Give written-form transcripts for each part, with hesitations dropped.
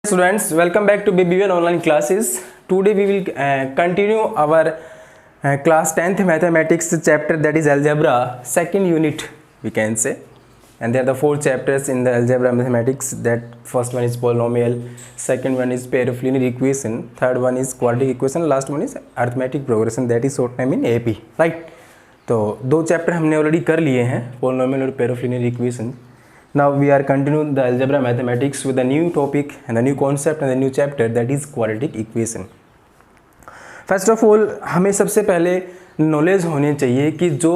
Students, welcome back to BB1 online classes. Today we will continue our class 10th mathematics chapter, that is algebra, second unit we can say. And there are the four chapters in the algebra mathematics. That first one is polynomial, second one is pair of linear equation, third one is quadratic equation, last one is arithmetic progression, that is short name in AP, right? तो दो chapter हमने already कर लिए हैं, polynomial और pair of linear equation. Now we are continuing the algebra mathematics with a new topic and a new concept and a new chapter, that is quadratic equation. First of all, हमें सबसे पहले knowledge होनी चाहिए कि जो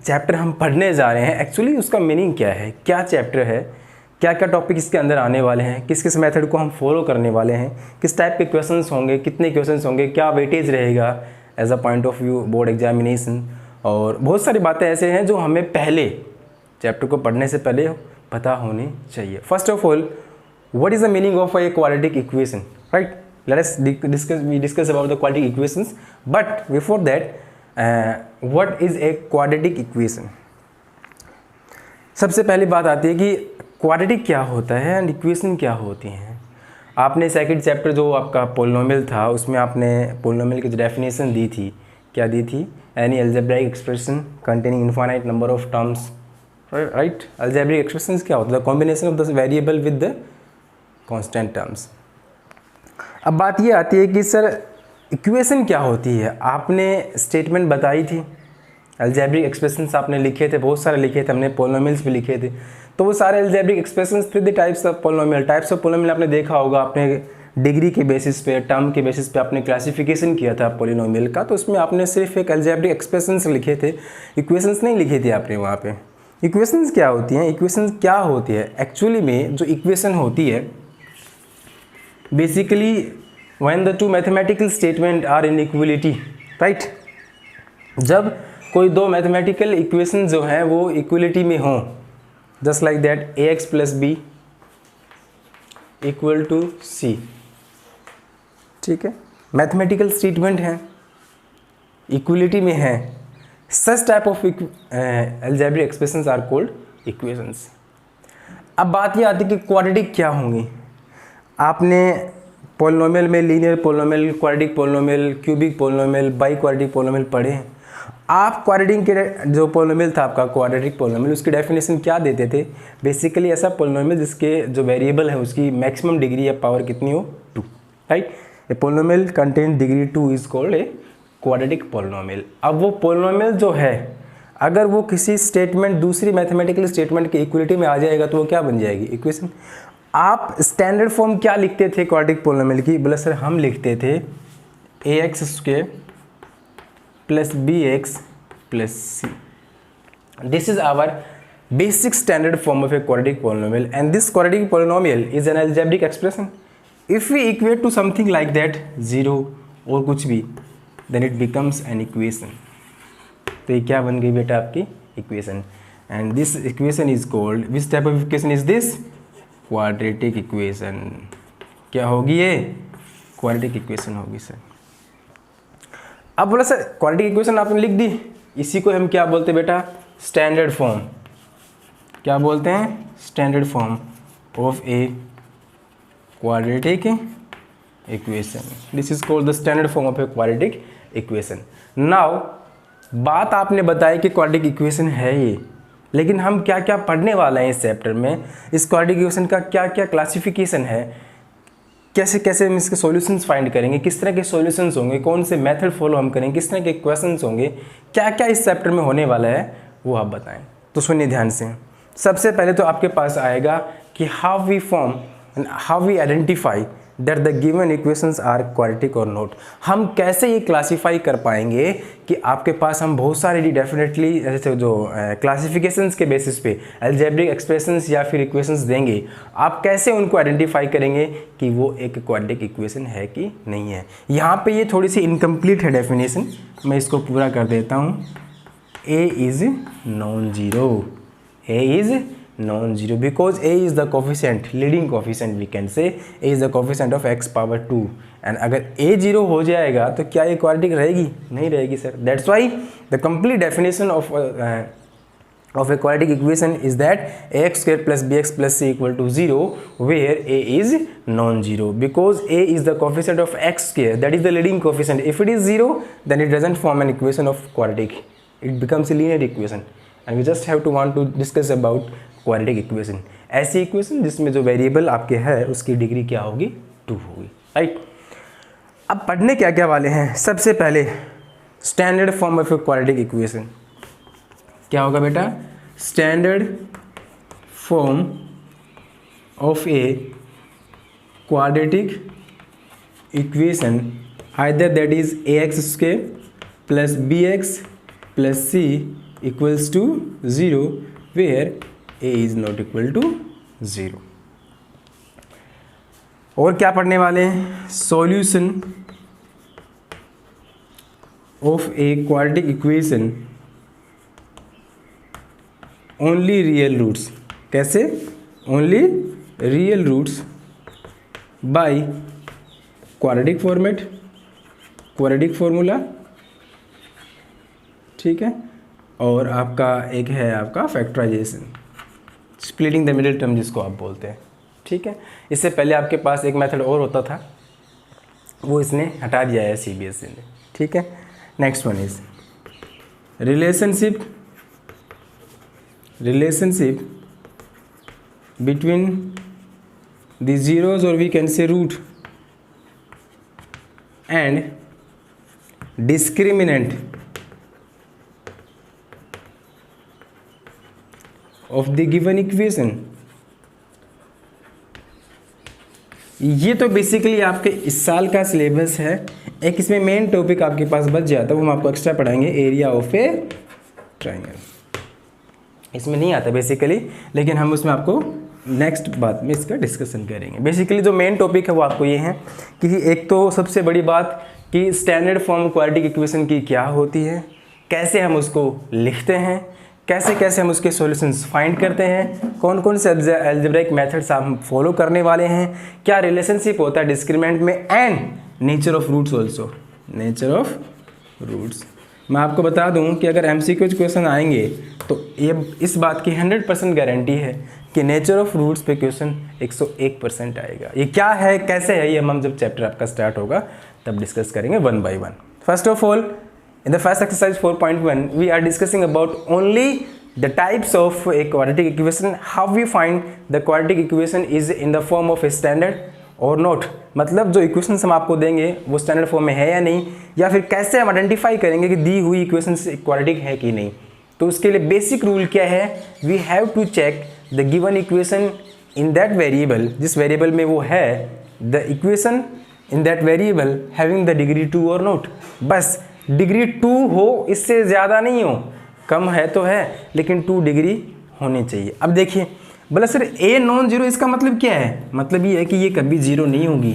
chapter हम पढ़ने जा रहे हैं एक्चुअली उसका मीनिंग क्या है, क्या चैप्टर है, क्या क्या टॉपिक इसके अंदर आने वाले हैं, किस किस मेथड को हम फॉलो करने वाले हैं, किस टाइप के क्वेश्चंस होंगे, कितने क्वेश्चंस होंगे, क्या वेटेज रहेगा as a point of view board examination, और बहुत सारी बातें ऐसे हैं जो हमें पहले चैप्टर को पढ़ने से पहले पता होनी चाहिए. First of all, what is the meaning of a quadratic equation, right? Let us discuss about the quadratic equations, but before that what is a quadratic equation. सबसे पहली बात आती है कि क्वाड्रेटिक क्या होता है एंड इक्वेशन क्या होती हैं. आपने सेकंड चैप्टर जो आपका पोलिनोमियल था उसमें आपने पोलिनोमियल की जो डेफिनेशन दी थी, क्या दी थी? Any algebraic expression containing infinite number of terms, right? Algebraic expressions क्या होता है? Combination of the variable with the constant terms. अब बात ये आती है कि सर इक्वेशन क्या होती है. आपने स्टेटमेंट बताई थी, अलजेब्रिक एक्सप्रेशंस आपने लिखे थे, बहुत सारे लिखे थे, हमने पोलिनोमियल्स भी लिखे थे. तो वो सारे अलजेब्रिक एक्सप्रेशंस फिर the types of polynomial. Types of polynomial आपने देखा होगा, आपने डिग्री के बेसिस पे, टर्म के बेसिस पे आपने क्लासिफिकेशन किया था पोलिनोमियल का, तो उसमें आपने सिर्फ एक अलजेब्रिक एक्सप्रेशंस लिखे थे, इक्वेशंस नहीं लिखे थे आपने वहाँ पे. इक्वेशंस क्या होती हैं? इक्वेशंस क्या होती है एक्चुअली में? जो इक्वेशन होती है basically when the two mathematical statement are in equality, right? जब कोई दो मैथमेटिकल इक्वेशन जो हैं वो इक्वलिटी में हों, just like that ax plus b equal to c, ठीक है? मैथमेटिकल स्टेटमेंट हैं, इक्वलिटी में हैं, such type of algebraic expressions are called equations. अब बात ये आती है कि क्वाड्रेटिक क्या होंगी. आपने पोलिनोमियल में linear polynomial, quadratic polynomial, cubic polynomial, by quadratic polynomial पढ़े हैं. आप क्वाड्रेटिक के जो पोलिनोमियल था आपका क्वाड्रेटिक पोलिनोमियल, उसकी डेफिनेशन क्या देते थे? बेसिकली ऐसा पोलिनोमियल जिसके जो वेरिएबल है उसकी मैक्सिमम डिग्री या पावर कितनी हो? 2, right? A polynomial contain degree 2 is called a quadratic polynomial. अब वो पोलिनोमियल जो है अगर वो किसी स्टेटमेंट, दूसरी मैथमेटिकल स्टेटमेंट की इक्वलिटी में आ जाएगा तो वो क्या बन जाएगी? इक्वेशन. आप स्टैंडर्ड फॉर्म क्या लिखते थे क्वाड्रेटिक पोलिनोमियल की? बोले सर हम लिखते थे ax square plus bx plus c. This is our basic standard form of a quadratic polynomial, and this quadratic polynomial is an algebraic expression. If we equate to something like that 0 और कुछ भी, then it becomes an equation. तो ये क्या बन गई बेटा? आपकी equation. And this equation is called, which type of equation is this? Quadratic equation. क्या होगी ये? क्वाड्रेटिक इक्वेशन होगी सर. अब बोला सर क्वाड्रेटिक इक्वेशन आपने लिख दी, इसी को हम क्या बोलते हैं बेटा? Standard form. क्या बोलते हैं? Standard form of a quadratic equation. This is called the standard form of a quadratic equation. Now बात आपने बताई कि क्वाड्रेटिक इक्वेशन है ये, लेकिन हम क्या क्या पढ़ने वाले हैं इस चैप्टर में? इस क्वाड्रेटिक इक्वेशन का क्या क्या क्लासिफिकेशन है, कैसे कैसे हम इसके सॉल्यूशंस फाइंड करेंगे, किस तरह के सॉल्यूशंस होंगे, कौन से मेथड फॉलो हम करेंगे, किस तरह के क्वेश्चंस होंगे, क्या क्या इस चैप्टर में होने वाला है वो आप बताएं. तो सुनिए ध्यान से. सबसे पहले तो आपके पास आएगा कि how we form and how we identify that the given equations are quadratic or not. हम कैसे ये क्लासीफाई कर पाएंगे कि आपके पास हम बहुत सारे डेफिनेटली ऐसे जो क्लासिफिकेशंस के बेसिस पे अलजेब्रिक एक्सप्रेशंस या फिर इक्वेशंस देंगे, आप कैसे उनको आइडेंटिफाई करेंगे कि वो एक क्वाड्रेटिक इक्वेशन है कि नहीं है? यहाँ पे ये थोड़ी सी इनकम्प्लीट है डेफिनेशन, मैं इसको पूरा कर देता हूँ. a is non zero. a is non-zero because a is the coefficient, leading coefficient we can say. a is the coefficient of x power 2, and अगर a 0 हो जाएगा तो क्या ये क्वाड्रेटिक रहेगी? नहीं रहेगी sir. That's why the complete definition of of a quadratic equation is that ax square plus bx plus c equal to 0 where a is non-zero, because a is the coefficient of x square, that is the leading coefficient. If it is 0 then it doesn't form an equation of quadratic, it becomes a linear equation, and we just have to want to discuss about quadratic equation. ऐसी equation जिसमें जो variable आपके है उसकी degree क्या होगी, 2 होगी, right. अब पढ़ने क्या क्या वाले हैं, सबसे पहले standard form of a quadratic equation क्या होगा बेटा, standard form of a quadratic equation either that is a x square plus b x plus c equals to 0 where a is not equal to 0। और क्या पढ़ने वाले हैं, solution of a quadratic equation only real roots, कैसे, only real roots by quadratic format, quadratic formula, ठीक है। और आपका एक है आपका factorisation, splitting the middle term जिसको आप बोलते हैं, ठीक है। इससे पहले आपके पास एक मेथड और होता था, वो इसने हटा दिया है CBSE ने, ठीक है। Next one is relationship between the zeros, or we can say root, and discriminant of the given equation। ये तो बेसिकली आपके इस साल का सिलेबस है। एक इसमें मेन टॉपिक आपके पास बच जाता है, वो हम आपको एक्स्ट्रा पढ़ाएंगे, एरिया ऑफ ए ट्रायंगल। इसमें नहीं आता बेसिकली, लेकिन हम उसमें आपको नेक्स्ट बात में इसका डिस्कशन करेंगे। बेसिकली जो मेन टॉपिक है वो आपको ये है कि एक तो सबसे बड़ी बात कि स्टैंडर्ड फॉर्म क्वाड्रेटिक इक्वेशन की क्या होती है, कैसे हम उसको लिखते हैं, कैसे कैसे हम उसके सॉल्यूशंस फाइंड करते हैं, कौन कौन से अलजेब्रिक मेथड्स हम फॉलो करने वाले हैं, क्या रिलेशनशिप होता है डिस्क्रिमिनेंट में, and nature of roots also, nature of roots. मैं आपको बता दूं कि अगर MCQ क्वेश्चन आएंगे तो ये इस बात की 100% गारंटी है कि नेचर ऑफ रूट्स पे क्वेश्चन 101% आएगा। ये क्या है, कैसे है, ये हम जब चैप्टर आपका स्टार्ट होगा तब डिस्कस करेंगे one by one. First of all, in the first exercise 4.1 we are discussing about only the types of a quadratic equation, how we find the quadratic equation is in the form of a standard or not, मतलब जो equations हम आपको देंगे वो standard form में है या नहीं, या फिर कैसे हम आइडेंटिफाई करेंगे कि दी हुई इक्वेशंस क्वाड्रेटिक है कि नहीं। तो उसके लिए बेसिक रूल क्या है, we have to check the given equation in that variable, जिस वेरिएबल में वो है, the equation in that variable having the degree 2 और नॉट। बस डिग्री 2 हो, इससे ज़्यादा नहीं हो, कम है तो है लेकिन 2 डिग्री होनी चाहिए। अब देखिए बोला सर ए नॉन जीरो, इसका मतलब क्या है, मतलब ये है कि ये कभी जीरो नहीं होगी,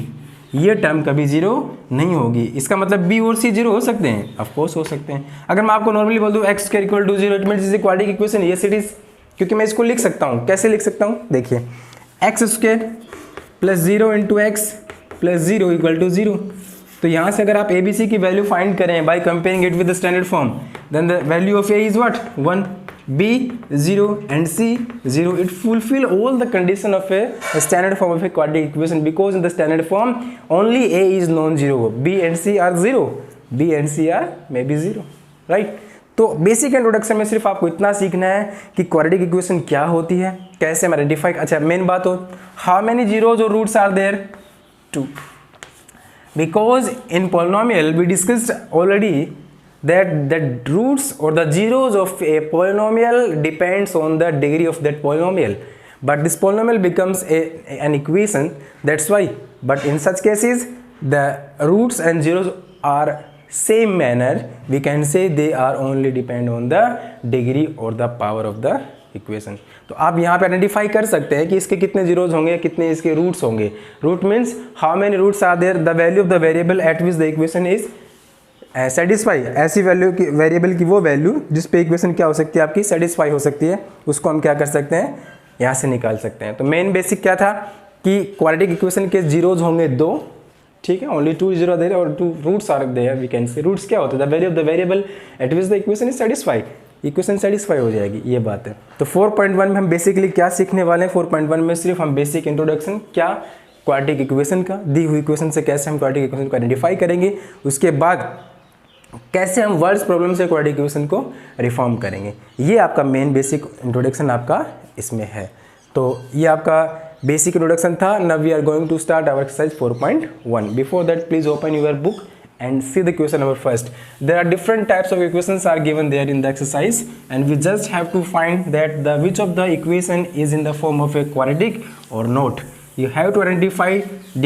ये टर्म कभी जीरो नहीं होगी। इसका मतलब बी और सी जीरो हो सकते हैं, ऑफ कोर्स हो सकते हैं। अगर मैं आपको नॉर्मली बोल दूँ x square equal to 0, it means is a quadratic equation, yes it is, क्योंकि मैं इसको लिख सकता हूँ। कैसे लिख सकता हूँ, देखिए x square plus 0 into x plus 0 equal to 0। तो यहाँ से अगर आप ABC की वैल्यू फाइंड करें by comparing it with the standard form, then the value of A is what 1, B 0 and C 0. It fulfill all the condition of a standard form of a quadratic equation, because in the standard form only A is non-zero, B and C are 0, B and C are maybe 0, right? तो basic introduction में सिर्फ आपको इतना सीखना है कि quadratic equation क्या होती है, कैसे हम आइडेंटिफाई, अच्छा मेन बात हो, हाउ मेनी जीरोज और roots are there, 2, because in polynomial we discussed already that the roots or the zeros of a polynomial depends on the degree of that polynomial, but this polynomial becomes an equation, that's why. But in such cases the roots and zeros are same manner, we can say they are only depend on the degree or the power of the equation. तो आप यहाँ पे identify कर सकते हैं कि इसके कितने जीरोज होंगे, कितने इसके रूट्स होंगे। Root means how many roots are there, the value of the variable at which the equation is satisfy. ऐसी वैल्यू की वेरिएबल की वो वैल्यू जिस पे इक्वेशन क्या हो सकती है आपकी, सेटिस्फाई हो सकती है, उसको हम क्या कर सकते हैं, यहाँ से निकाल सकते हैं। तो मेन बेसिक क्या था कि क्वाड्रेटिक इक्वेशन के जीरोज होंगे 2, ठीक है, ओनली 2 जीरो देयर और 2 roots are there, we can say. Roots क्या होते हैं, the value of the variable at which the equation is satisfy. Equation satisfy हो जाएगी, ये बात है। तो 4.1 में हम बेसिकली क्या सीखने वाले हैं, 4.1 में सिर्फ हम बेसिक इंट्रोडक्शन क्या क्वाड्रेटिक इक्वेशन का, दी हुई इक्वेशन से कैसे हम क्वाड्रेटिक इक्वेशन को आइडेंटिफाई करेंगे, उसके बाद कैसे हम वर्ड्स प्रॉब्लम से क्वाड्रेटिक इक्वेशन को रिफॉर्म करेंगे, ये आपका मेन बेसिक इंट्रोडक्शन आपका इसमें है। तो ये आपका बेसिक इंट्रोडक्शन था। Now we are going to start our exercise 4.1। Before that please open your book and see the question number first. There are different types of equations are given there in the exercise, and we just have to find that which of the equation is in the form of a quadratic or not. You have to identify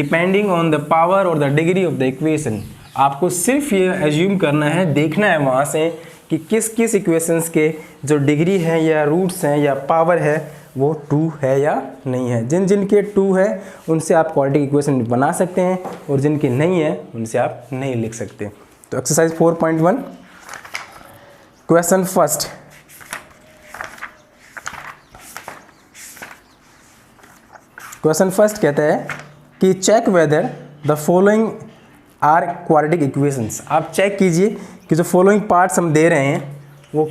depending on the power or the degree of the equation. आपको सिर्फ ये assume करना है, देखना है वहाँ से कि किस किस इक्वेशंस के जो डिग्री है या रूट्स हैं या पावर है वो 2 है या नहीं है। जिन जिन के 2 है उनसे आप क्वाड्रेटिक इक्वेशन बना सकते हैं, और जिनके नहीं है उनसे आप नहीं लिख सकते। तो exercise 4.1 question first. Question first कहता है कि check whether the following are quadratic equations. आप चेक कीजिए कि जो फॉलोइंग पार्ट्स हम दे रहे हैं वो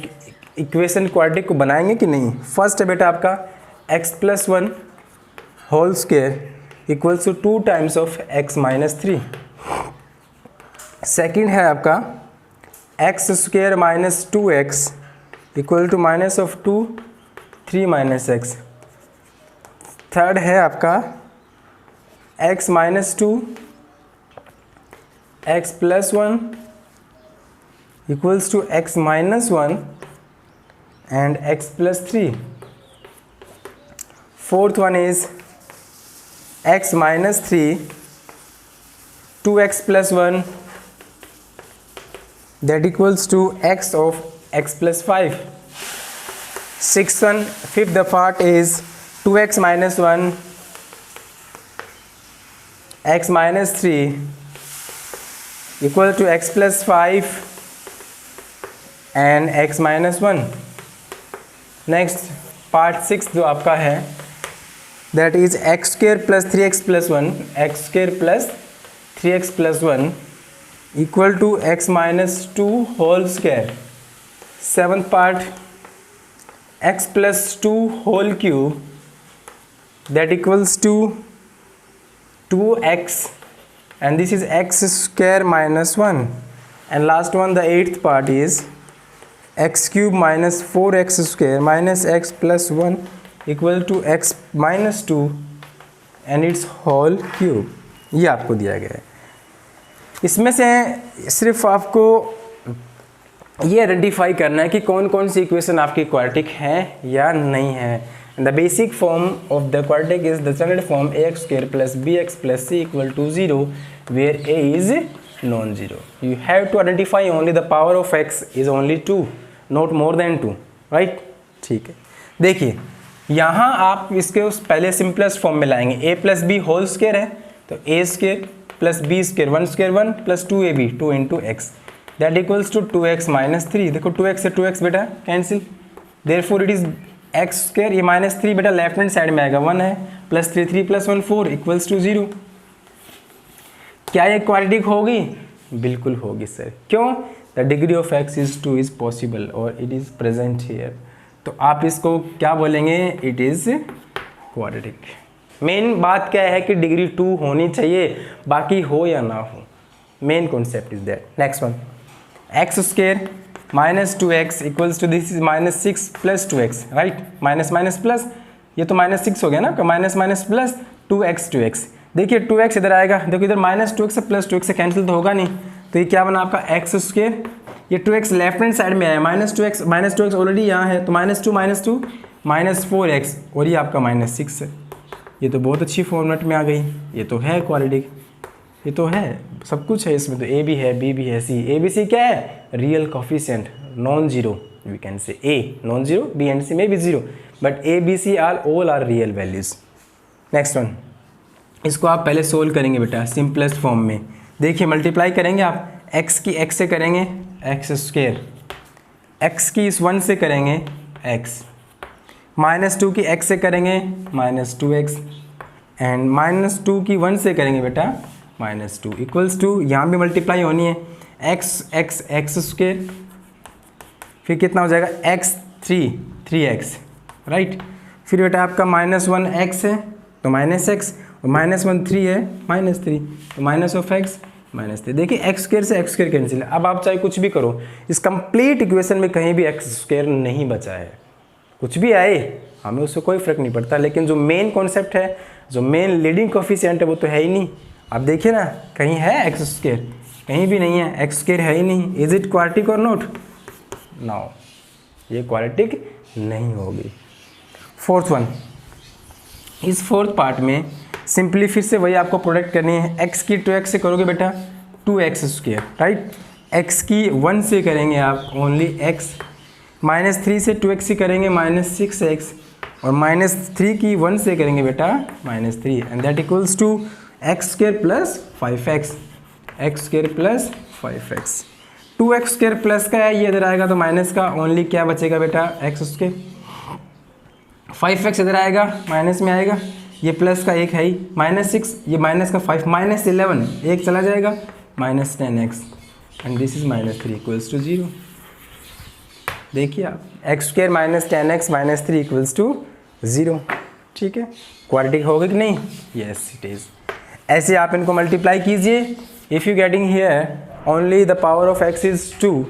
इक्वेशन क्वाड्रेटिक को बनाएंगे कि नहीं। फर्स्ट है बेटा आपका x+1 whole square equals to 2 times of x-3। Second है आपका x² - 2x equal to -2 3 - x। Third है आपका x-2 x+1 equals to x-1 and x+3. Fourth one is x-3 2x+1 that equals to x of x+5. Sixth one, fifth part is 2x - 1 x-3 equal to x+5 and x-1. Next part 6 जो आपका है that is x² + 3x+1 x² + 3x+1 equal to x-2 whole square. Seventh part x+2 whole cube that equals to 2x and this is x² - 1, and last one the eighth part is x³ - 4x² - x+1 equal to x-2 and its whole cube। ये आपको दिया गया है। इसमें से सिर्फ आपको ये आइडेंटिफाई करना है कि कौन कौन सी इक्वेशन आपकी क्वाड्रेटिक हैं या नहीं है। The basic form of the quadratic is the standard form ax² + bx + c equal to 0 where a is non-zero. You have to identify only the power of x is only 2, not more than 2, right? ठीक है, देखिए यहाँ आप इसके उस पहले simplest form में लाएंगे। a + b होल स्क्वायर है तो a² + b² 1² 1 + 2ab 2 × x that equals to 2x - 3। देखो 2x से 2x बेटा cancel, therefore it is x²। ये -3 बेटा लेफ्ट हैंड साइड में आएगा, 1 है +3 3 + 1 4 इक्वल्स टू 0। क्या ये क्वाड्रेटिक होगी? बिल्कुल होगी सर। क्यों? The degree of x is 2 is possible और इट इज प्रेजेंट हियर। तो आप इसको क्या बोलेंगे? It is quadratic. मेन बात क्या है कि डिग्री 2 होनी चाहिए, बाकी हो या ना हो, main concept is that. Next one x² - 2x equals to this is -6 + 2x, right? Minus minus plus, ये तो -6 हो गया ना, माइनस माइनस प्लस 2x। देखिए 2x इधर आएगा, देखो इधर -2x से +2x से कैंसिल तो होगा नहीं, तो ये क्या बना आपका x²। ये 2x लेफ्ट हैंड साइड में आया, -2x ऑलरेडी यहाँ है तो -2 -4x और ये आपका -6 है। ये तो बहुत अच्छी फॉर्मेट में आ गई, ये तो है क्वाड्रेटिक, ये तो है, सब कुछ है इसमें। तो a भी है, b भी है, c। a b c क्या है? Real coefficient, non zero we can say. a non zero, b and c में भी zero, but a b c are all are real values. Next one, इसको आप पहले सोल्व करेंगे बेटा सिंपलेस्ट फॉर्म में। देखिए मल्टीप्लाई करेंगे आप, x की x से करेंगे x², x की इस 1 से करेंगे x, -2 की x से करेंगे -2x एंड -2 की 1 से करेंगे बेटा -2 इक्वल्स टू, यहाँ भी मल्टीप्लाई होनी है, x² फिर कितना हो जाएगा x3 राइट। फिर बेटा आपका -1x है तो -x, और -1 3 है -3, तो माइनस ऑफ x -3। देखिए एक्स स्क्वायर से एक्स स्क्वायर कैंसिल है। अब आप चाहे कुछ भी करो, इस कंप्लीट इक्वेशन में कहीं भी एक्स स्क्वायर नहीं बचा है। कुछ भी आए हमें उससे कोई फर्क नहीं पड़ता, लेकिन जो मेन कॉन्सेप्ट है, जो मेन लीडिंग कोफिशिएंट है वो तो है ही नहीं। आप देखिए ना, कहीं है एक्स स्क्वायर? कहीं भी नहीं है, एक्स स्क्वायर है ही नहीं। इज इट क्वाड्रेटिक और नॉट? नो, ये क्वाड्रेटिक नहीं होगी। फोर्थ वन, इस फोर्थ पार्ट में सिंपली फिर से वही आपको प्रोडक्ट करनी है। x की 2x से करोगे बेटा 2x², राइट। x की 1 से करेंगे आप ओनली x, -3 से 2x से करेंगे -6x, और -3 की 1 से करेंगे बेटा -3, and that equals to x² + 5x, x² + 5x। 2x² plus का है, ये इधर आएगा तो माइनस का, ओनली क्या बचेगा बेटा x²। 5x इधर आएगा, माइनस में आएगा, ये प्लस का एक है ही, -6, ये माइनस का 5, -11, एक चला जाएगा, -10x, and this is -3 equals to 0। देखिए आप, x² - 10x - 3 इक्वल्स टू 0। ठीक है, क्वाड्रेटिक होगा कि नहीं? Yes it is. ऐसे आप इनको मल्टीप्लाई कीजिए। If you getting here only the power of x is 2,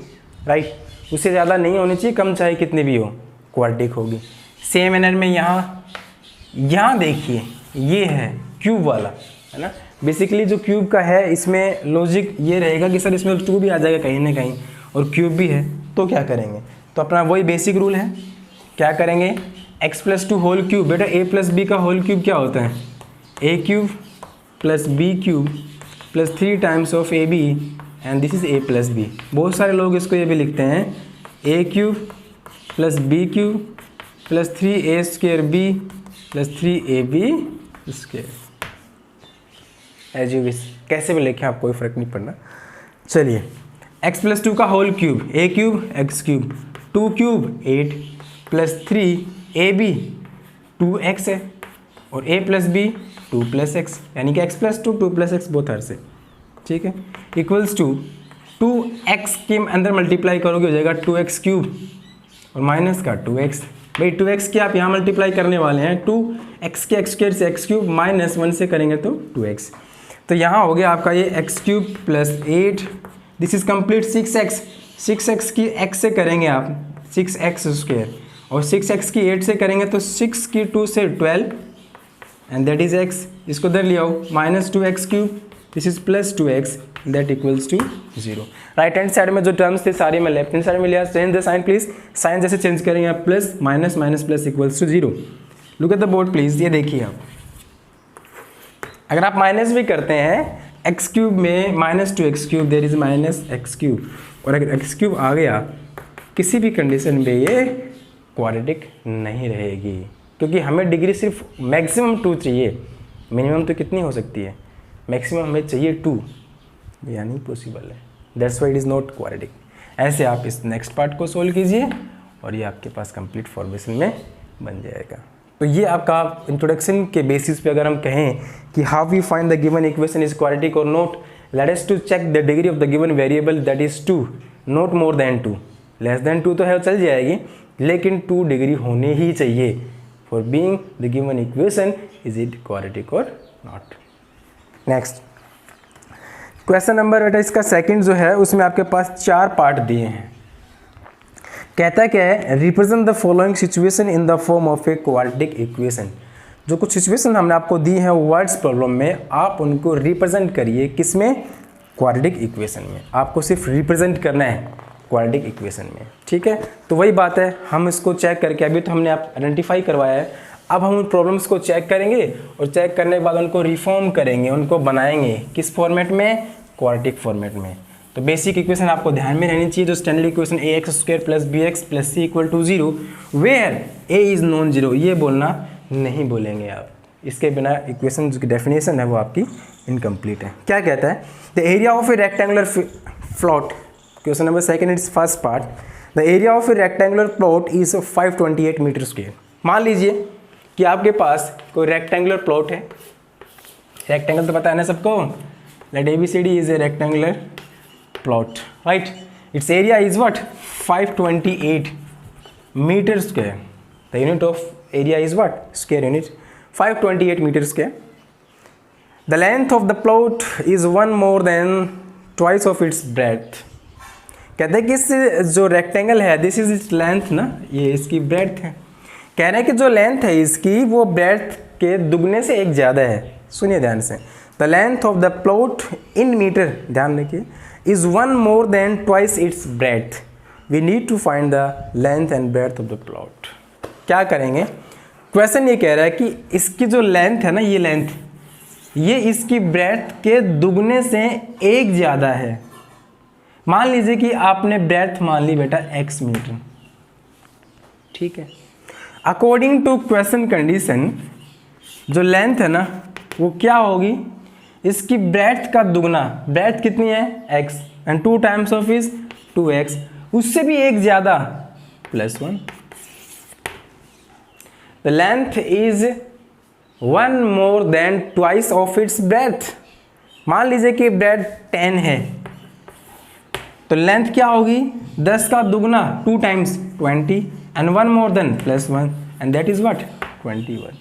right, उससे ज़्यादा नहीं होनी चाहिए, कम चाहे कितनी भी हो, क्वाड्रेटिक होगी। सेम मैनर में यहाँ देखिए, ये है क्यूब वाला, है ना। बेसिकली जो क्यूब का है, इसमें लॉजिक ये रहेगा कि सर इसमें 2 भी आ जाएगा कहीं ना कहीं, और क्यूब भी है, तो क्या करेंगे? तो अपना वही बेसिक रूल है, क्या करेंगे? x + 2 whole cube. बेटा a + b का होल क्यूब क्या होता है? a³ + b³ + 3 times of ab, and this is a + b। बहुत सारे लोग इसको ये भी लिखते हैं a³ + b³ + 3a²b + 3ab²। As you wish, कैसे भी लिखें आप, कोई फ़र्क नहीं पड़ना। चलिए, x + 2 का whole cube, a³ x³, 2³ 8 + 3ab 2x है, और a + b 2 + x, यानी कि x + 2 2 + x बोथ आर से। ठीक है, इक्वल्स टू 2x के अंदर मल्टीप्लाई करोगे हो जाएगा 2x³ और माइनस का 2x। भाई 2x की आप यहाँ मल्टीप्लाई करने वाले हैं, 2x के x² से x³ -1 से करेंगे तो 2x। तो यहाँ हो गया आपका ये x³ + 8, this is complete 6x। 6x की x से करेंगे आप 6x², और 6x की 8 से करेंगे तो 6 की 2 से 12, एंड दैट इज x। इसको इधर ले आओ, -2x³, this is +2x, that equals to 0। Right hand side में जो टर्म्स थे सारे मैं लेफ्ट हैंड साइड में लिया। Change the sign please, sign जैसे चेंज करेंगे आप, plus minus minus plus equals to 0। Look at the board please, ये देखिए आप, अगर आप माइनस भी करते हैं x³ में -2x³ देयर इज -x³, और अगर x³ आ गया किसी भी कंडीशन में ये क्वाड्रेटिक नहीं रहेगी, क्योंकि हमें डिग्री सिर्फ मैक्सिमम 2 चाहिए, मिनिमम तो कितनी हो सकती है, मैक्सिमम हमें चाहिए 2, यानी पॉसिबल है, that's why it is not quadratic. ऐसे आप इस नेक्स्ट पार्ट को सोल्व कीजिए और ये आपके पास कंप्लीट फॉर्मेशन में बन जाएगा। तो ये आपका इंट्रोडक्शन के बेसिस पे अगर हम कहें कि how we find the given equation is quadratic और not, let us to check the degree of the given variable, that is 2, not more than 2। Less than 2 तो है, चल जाएगी, लेकिन 2 डिग्री होनी ही चाहिए for being the given equation is it quadratic और not. Next question number बेटा इसका सेकंड जो है उसमें आपके पास 4 पार्ट दिए हैं। कहता क्या है, represent the following situation in the form of a quadratic equation. जो कुछ सिचुएशन हमने आपको दी है वर्ड्स प्रॉब्लम में, आप उनको रिप्रेजेंट करिए किसमें, क्वाड्रेटिक इक्वेशन में। आपको सिर्फ रिप्रेजेंट करना है क्वाड्रेटिक इक्वेशन में, ठीक है। तो वही बात है, हम इसको चेक करके, अभी तो हमने आप आइडेंटिफाई करवाया है, अब हम उन प्रॉब्लम्स को चेक करेंगे और चेक करने के बाद उनको रिफॉर्म करेंगे, उनको बनाएंगे किस फॉर्मेट में, क्वाड्रेटिक फॉर्मेट में। तो बेसिक इक्वेशन आपको ध्यान में रहनी चाहिए, जो standard equation ax² + bx + c = 0 where a is non zero, ये बोलना नहीं बोलेंगे आप, इसके बिना इक्वेशन जो की डेफिनेशन है वो आपकी इनकम्प्लीट है। क्या कहता है, the area of A rectangular plot, question number second it's first part, the area of A rectangular plot is 528 m²। मान लीजिए कि आपके पास कोई रेक्टेंगुलर प्लॉट है, रेक्टेंगल तो पता है ना सबको, let ABCD is a rectangular plot, right. Its area is what? 528 meter square. The unit of area is what? Square unit. 528 meter square. The length of the plot is one more than twice of its breadth. कहते हैं कि इस जो rectangle है, this is its length ना, ये इसकी breadth है। कह रहे हैं कि जो लेंथ है इसकी वो ब्रेड्थ के दुगने से एक ज़्यादा है। सुनिए ध्यान से, the length of the plot in metre, ध्यान रखिए, is one more than twice its breadth. We need to find the length and breadth of the plot. क्या करेंगे, क्वेश्चन ये कह रहा है कि इसकी जो लेंथ है ना, ये लेंथ, ये इसकी ब्रेड्थ के दुगने से एक ज़्यादा है। मान लीजिए कि आपने ब्रेड्थ मान ली बेटा x मीटर, ठीक है। अकॉर्डिंग टू क्वेश्चन कंडीशन जो लेंथ है ना वो क्या होगी, इसकी ब्रेड्थ का दुगना, ब्रेड्थ कितनी है x, and 2 times of is 2x, उससे भी एक ज़्यादा +1। The length is one more than twice of its breadth. मान लीजिए कि ब्रेड्थ 10 है तो लेंथ क्या होगी, 10 का दुगना 2 times 20 and 1 more than +1 and that is what 21।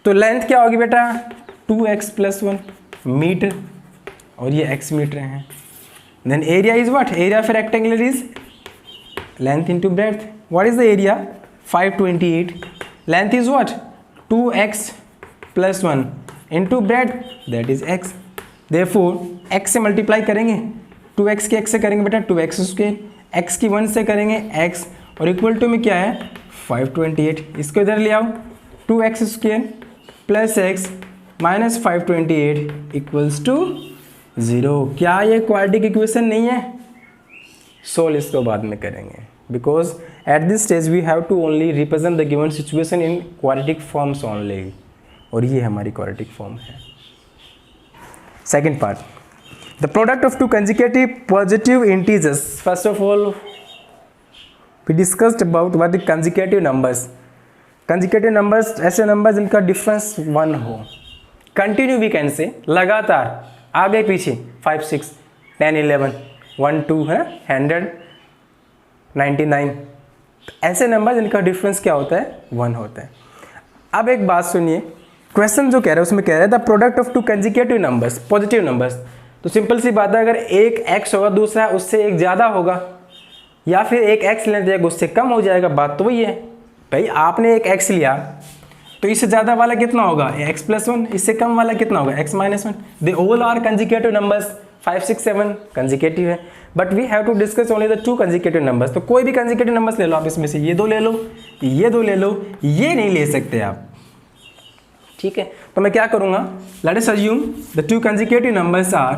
तो लेंथ क्या होगी बेटा 2x + 1 मीटर, और ये x मीटर है। Then area is what, area of rectangular is length into breadth. What is the area 528, length is what 2x + 1 into breadth, that is x। Therefore x से multiply करेंगे, 2x की x से करेंगे बेटा 2x², x की 1 से करेंगे x, और इक्वल टू में क्या है 528। इसको इधर ले आओ, 2x² + x - 528 = 0। क्या ये क्वाड्रेटिक इक्वेशन नहीं है? सोल्व इसको बाद में करेंगे, because at this stage we have to only represent the given situation in quadratic forms only, और ये हमारी क्वाड्रेटिक फॉर्म है। Second part, the product of 2 consecutive positive integers. First of all, we discussed about what the consecutive numbers. Consecutive numbers ऐसे number जिनका difference 1 हो, continue we can से, लगातार आगे पीछे 5 6 10 11 1 2 है 100 99, ऐसे नंबर जिनका डिफरेंस क्या होता है 1 होता है। अब एक बात सुनिए, क्वेश्चन जो कह रहा है उसमें कह रहा है the product of 2 consecutive numbers, positive numbers. तो सिंपल सी बात है, अगर एक x होगा दूसरा उससे एक ज़्यादा होगा, या फिर एक x लेना जाएगा उससे कम हो जाएगा, बात तो वही है भाई। आपने एक x लिया तो इससे ज़्यादा वाला कितना होगा x + 1, इससे कम वाला कितना होगा x - 1। They all are consecutive numbers, 5 6 7 consecutive है, but we have to discuss only the 2 consecutive numbers. तो कोई भी कंजिकेटिव नंबर्स ले लो आप, इसमें से ये 2 ले लो, ये 2 ले लो, ये नहीं ले सकते आप, ठीक है। तो मैं क्या करूँगा, let us assume the 2 consecutive numbers are,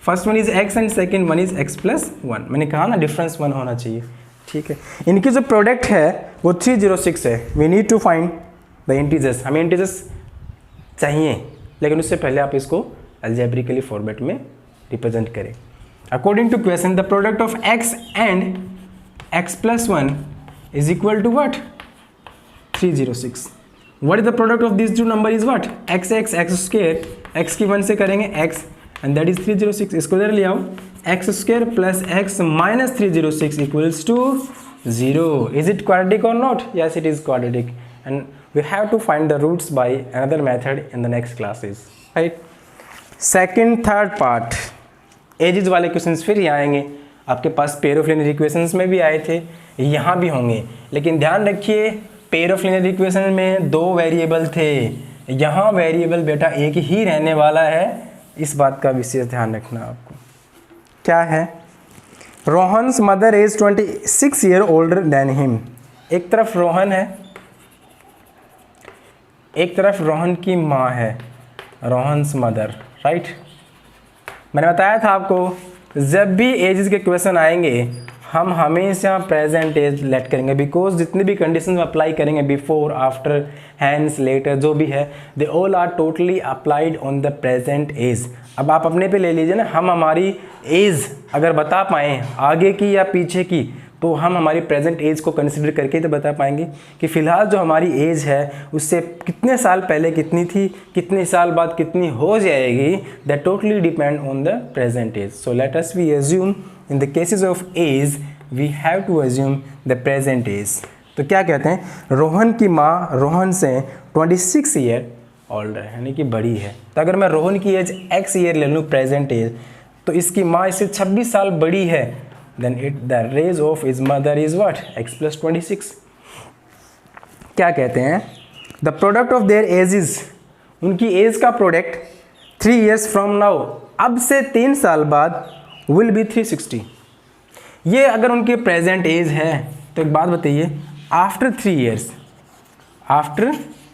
first one is x and second one is x + 1। मैंने कहा ना डिफरेंस 1 होना चाहिए, ठीक है। इनकी जो प्रोडक्ट है वो 306 है। We need to find the integers, हमें इंटीजर्स चाहिए, लेकिन उससे पहले आप इसको अलजेब्रिकली फॉर्मेट में रिप्रेजेंट करें। According to question the product of x and x + 1 is equal to what 306। What is the product of this 2 number is what x² x की 1 से करेंगे x एंड दैट इज 306। इसको इधर ले आओ, x² + x - 306 = 0। Is it quadratic और not? Yes it is quadratic, and we have to find the roots by another method in the next classes, right? Second, third part, ages वाले questions फिर यहाँ आएंगे। आपके पास पेयर ऑफ लीनियर इक्वेशंस में भी आए थे, यहाँ भी होंगे, लेकिन ध्यान रखिए पेयर ऑफ लीनियर इक्वेशन में 2 वेरिएबल थे, यहाँ वेरिएबल बेटा एक ही रहने वाला है। इस बात का विशेष ध्यान रखना आपको। क्या है, Rohan's mother is 26 year older than him. एक तरफ रोहन है, एक तरफ रोहन की माँ है, रोहन्स मदर, राइट। मैंने बताया था आपको जब भी एजेस के क्वेश्चन आएंगे हम हमेशा प्रेजेंट एज लेट करेंगे, बिकॉज जितने भी कंडीशन अप्लाई करेंगे बिफोर आफ्टर हैंस लेटर जो भी है they all are totally applied on the present age. अब आप अपने पे ले लीजिए ना, हम हमारी एज अगर बता पाएँ आगे की या पीछे की तो हम हमारी प्रेजेंट एज को कंसिडर करके तो बता पाएंगे कि फ़िलहाल जो हमारी एज है उससे कितने साल पहले कितनी थी, कितने साल बाद कितनी हो जाएगी, that totally depend on the present age. So let us we assume in the cases of age we have to assume the present age. तो क्या कहते हैं, रोहन की माँ रोहन से 26 ईयर ओल्डर है, यानी कि बड़ी है. तो अगर मैं रोहन की एज x ईयर ले लूँ प्रेजेंट एज, तो इसकी माँ इससे 26 साल बड़ी है, then the age of his mother is what, x + 26. क्या कहते हैं, the product of their ages, उनकी एज का प्रोडक्ट 3 years फ्रॉम नाउ, अब से 3 साल बाद, विल बी 360. ये अगर उनकी प्रेजेंट एज है तो एक बात बताइए, आफ्टर 3 years, आफ्टर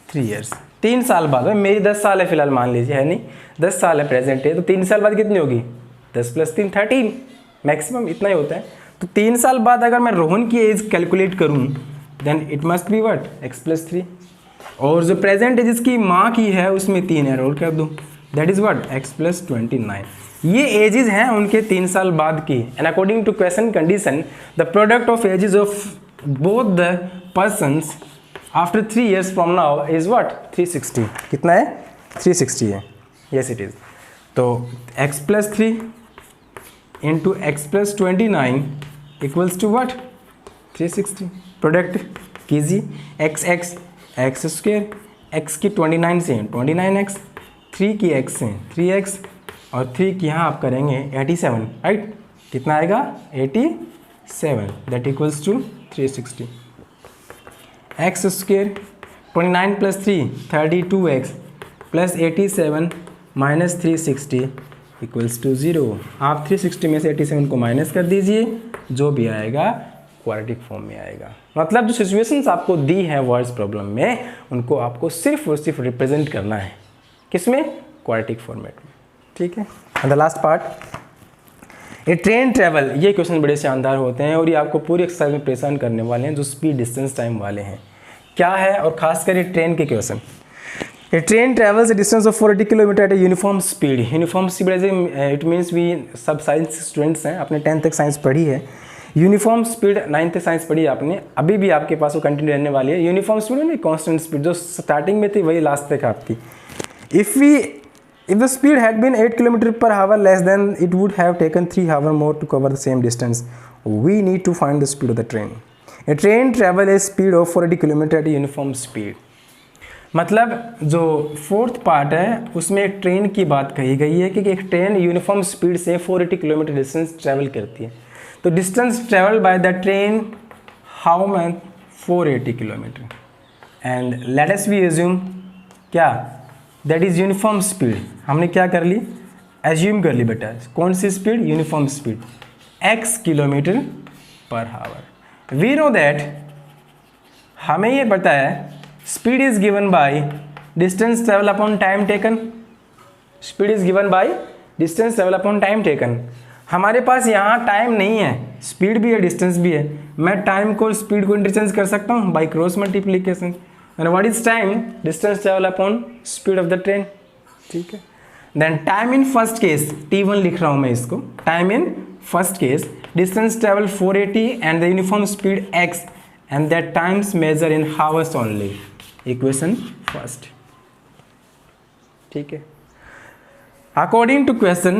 3 years 3 साल बाद, मेरी 10 साल है फिलहाल मान लीजिए, है नहीं, 10 साल है प्रेजेंट है, तो 3 साल बाद कितनी होगी, 10 + 3 13, मैक्सिमम इतना ही होता है. तो 3 साल बाद अगर मैं रोहन की एज कैलकुलेट करूं, then it must be what, x + 3. और जो प्रेजेंट एज इसकी माँ की है उसमें 3 है, रोल कर दूँ, दैट इज़ व्हाट, x + 29. ये एजेस हैं उनके 3 साल बाद की. And according to question condition, the product of ages of both the persons after 3 years from now is what, 360. कितना है, 360 है. Yes it is. तो x + 3 into x + 29 equals to what, 360. Product कीजिए, x² x की 29 से 29x, 3 की x से 3x, और 3 की यहाँ आप करेंगे 87, राइट. कितना आएगा, 87, that equals to 360. x² 29 + 3 32x + 87 - 360 equals to 0. आप 360 में से 87 को माइनस कर दीजिए, जो भी आएगा क्वाड्रेटिक फॉर्म में आएगा. मतलब जो सिचुएशंस आपको दी है वर्ड्स प्रॉब्लम में, उनको आपको सिर्फ और सिर्फ रिप्रेजेंट करना है, किसमें, क्वाड्रेटिक फॉर्मेट में. ठीक है. The last part, A train travel. ये क्वेश्चन बड़े शानदार होते हैं और ये आपको पूरी एक्सरसाइज में परेशान करने वाले हैं, जो स्पीड डिस्टेंस टाइम वाले हैं. क्या है, और खासकर ये ट्रेन के question. A train travels a distance of 480 kilometre at a uniform speed. Uniform speed as it means we सब साइंस स्टूडेंट्स हैं, आपने 10th तक साइंस पढ़ी है. यूनिफॉर्म स्पीड 9th तक साइंस पढ़ी है आपने, अभी भी आपके पास वो कंटिन्यू रहने वाली है. यूनिफॉर्म स्पीड है ना, कॉन्स्टेंट स्पीड, जो स्टार्टिंग में थी वही लास्ट तक आपकी. If the speed had been 8 km/h less, then it would have taken 3 hours more to cover the same distance. We need to find the speed of the train. A train travel a speed of 480 km at a uniform speed. मतलब जो 4th part है उसमें train की बात कही गई है कि एक ट्रेन यूनिफॉर्म स्पीड से 480 किलोमीटर डिस्टेंस ट्रैवल करती है. तो distance travel by the train how much, 480 kilometre. And let us we assume क्या, दैट इज यूनिफॉर्म स्पीड. हमने क्या कर ली, एज्यूम कर ली बेटा, कौन सी speed, uniform speed, x km/h. We know that, हमें ये पता है speed is given by distance travel upon time taken. Speed is given by distance travel upon time taken. हमारे पास यहाँ टाइम नहीं है, स्पीड भी है डिस्टेंस भी है. मैं टाइम को स्पीड को इंटरचेंज कर सकता हूँ by cross multiplication. And what is time? Distance travel upon speed of the train. ठीक है. Then time in first case, T1 लिख रहा हूँ मैं इसको. Time in first case, distance travel 480 and the uniform speed x, and that times measure in hours only. Equation first. ठीक है. According to question,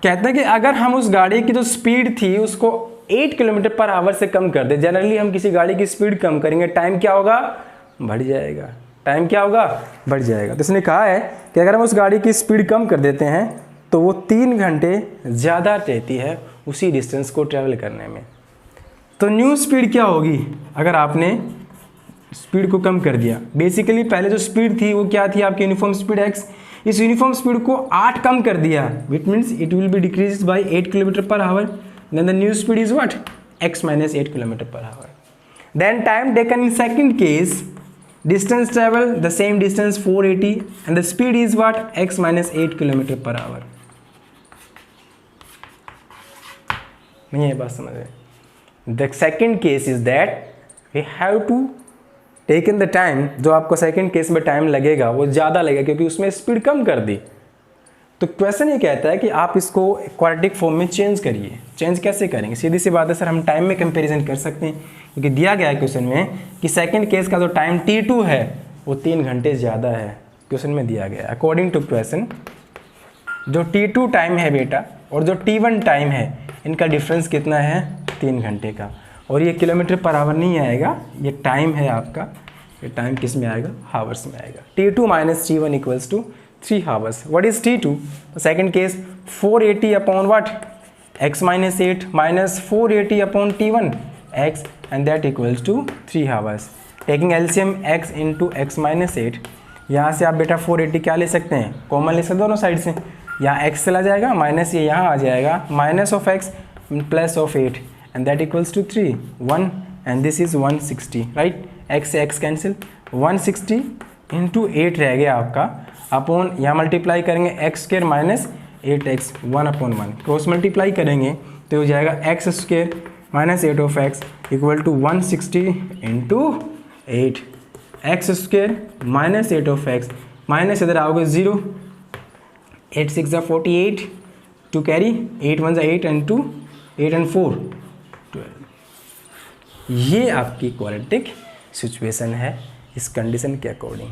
कहते हैं कि अगर हम उस गाड़ी की जो स्पीड थी उसको 8 km/h से कम कर दे. जनरली हम किसी गाड़ी की स्पीड कम करेंगे, टाइम क्या होगा, बढ़ जाएगा. टाइम क्या होगा, बढ़ जाएगा. तो इसने कहा है कि अगर हम उस गाड़ी की स्पीड कम कर देते हैं तो वो 3 घंटे ज़्यादा रहती है उसी डिस्टेंस को ट्रैवल करने में. तो न्यू स्पीड क्या होगी अगर आपने स्पीड को कम कर दिया. बेसिकली पहले जो स्पीड थी वो क्या थी आपकी, यूनिफॉर्म स्पीड x. इस यूनिफॉर्म स्पीड को 8 कम कर दिया, which means it will be decrease by 8 km/h. Then the new speed is what, x - 8 km/h. Then time taken in second case, distance travel the same distance 480 and the speed is what, x - 8 km/h. नहीं ये बात समझ रहे. The second case is that we have to take in the time. जो आपको second case में time लगेगा वो ज़्यादा लगेगा क्योंकि उसमें स्पीड कम कर दी. तो क्वेश्चन ये कहता है कि आप इसको क्वाड्रेटिक फॉर्म में चेंज करिए। चेंज कैसे करेंगे? सीधी सी बात है सर, हम टाइम में कंपैरिजन कर सकते हैं, क्योंकि दिया गया है क्वेश्चन में कि सेकंड केस का जो टाइम t2 है वो 3 घंटे ज़्यादा है, क्वेश्चन में दिया गया है। अकॉर्डिंग टू क्वेश्चन जो t2 टाइम है बेटा और जो t1 टाइम है, इनका डिफरेंस कितना है? 3 घंटे का। और ये किलोमीटर पर आवर नहीं आएगा, ये टाइम है आपका, ये टाइम किस में आएगा? हावर्स में आएगा। t2 minus t1 equals to 3 hours. What is t2? Second case 480 upon what? x minus 8 minus 480 upon t1 x and that equals to 3 hours. Taking LCM x into x minus 8, यहाँ से आप बेटा 480 क्या ले सकते हैं? कॉमन ले सकते दोनों साइड से, यहाँ x चला जाएगा माइनस ये यहाँ आ जाएगा, minus of x plus of 8 and that equals to 3 1 and this is 160 right. x से x कैंसिल, 160 इंटू 8 रह गया आपका, अपॉन यहाँ मल्टीप्लाई करेंगे x square minus 8x 1/1, cross multiply करेंगे तो हो जाएगा x square minus 8 of x equal to 160 into 8, x square minus 8 of x minus इधर आओगे 0, 8 6 48 टू कैरी 8 1 8 एंड 2 8 एंड 4 12। ये आपकी क्वाड्रेटिक सिचुएशन है इस कंडीशन के अकॉर्डिंग।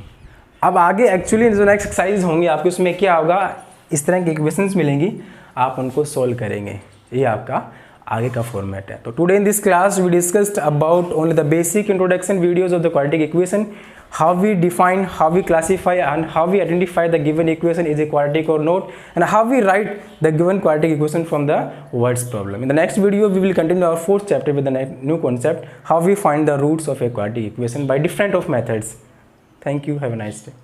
अब आगे एक्चुअली जो नेक्स्ट एक्सरसाइज होंगी आपके, उसमें क्या होगा? इस तरह की इक्वेशंस मिलेंगी, आप उनको सोल्व करेंगे। ये आपका आगे का फॉर्मेट है। तो today in this class we discussed about only the basic introduction videos of the quadratic equation, how we define, how we classify and how we identify the given equation is a quadratic or not, and how we write the given quadratic equation from the words problem. In the next video we will continue our 4th chapter with the new concept, how we find the roots of a quadratic equation by different of methods. Thank you, have a nice day.